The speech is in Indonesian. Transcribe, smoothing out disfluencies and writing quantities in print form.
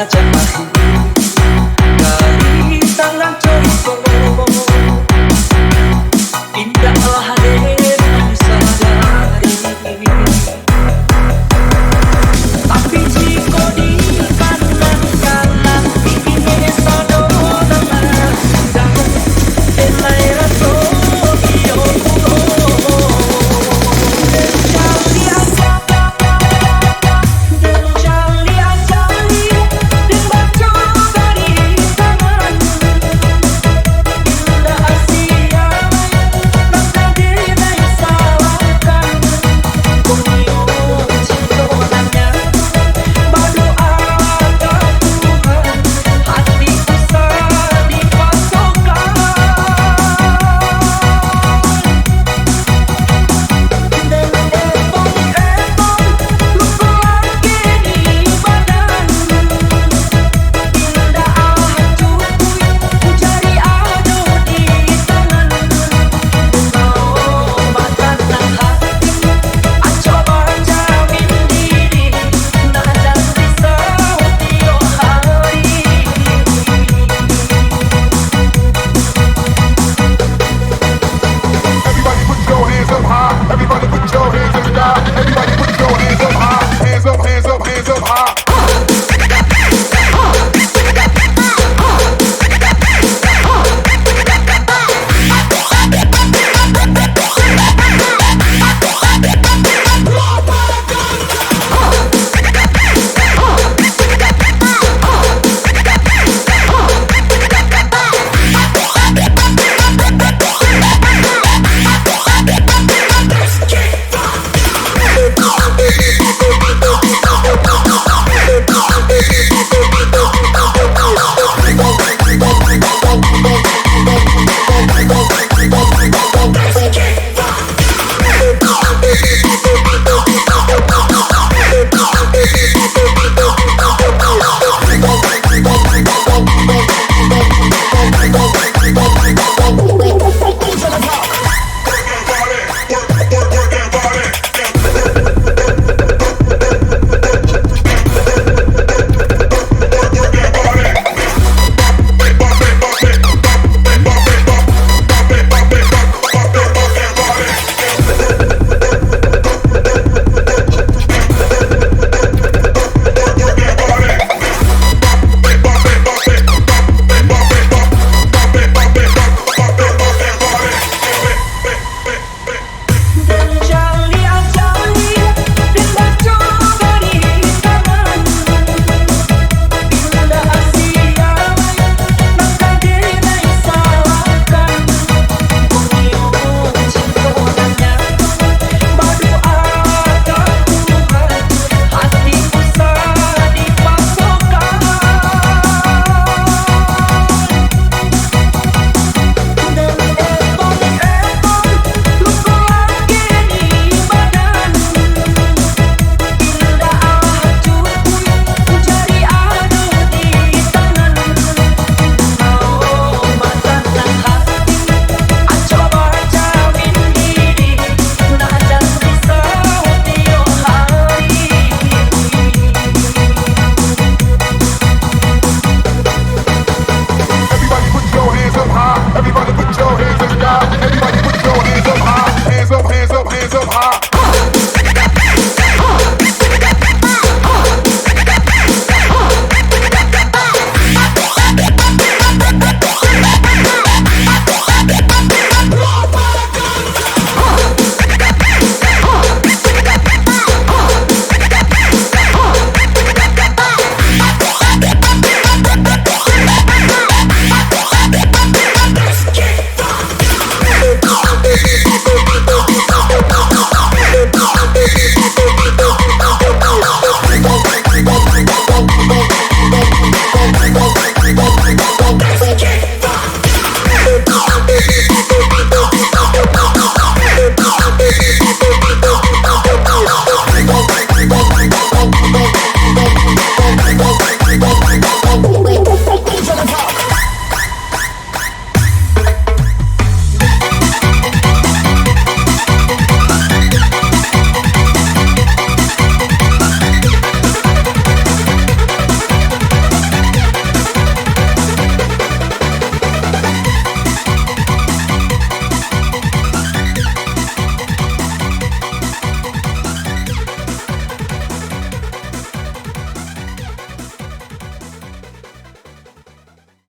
jamaah dari tangan Joyko. Indahlah hadirmu sadari, tapi jika di kanan kanan ini sadar dengan daun elai raso iyo jali aja jali aja dan baca dari tangan indah Asia maka diri salahkan kunyo cintonanya berdoa ke Tuhan hatiku sedih pasokan dan epong-epong lupa lagi di badan indah cukui cari adu di tangan pengobatan hati coba jamin diri nah dan risau tiap hari. Everybody put your hands up high. Everybody put your hands in the sky. Everybody put your hands up high. Hands up, hands up, hands up high. Jali aja dan baca dari tangan indah Asia maka diri salahkan kunyo cintonanya berdoa ke Tuhan hatiku sedih pasokan dan epong-epong lupa lagi di badan indah cukui cari adu di tangan pengobatan hati coba jamin diri nah dan risau tiap hari. Everybody put your hands up high. Everybody put your hands in the sky. Everybody put your hands up high. Hands up, hands up, hands up high.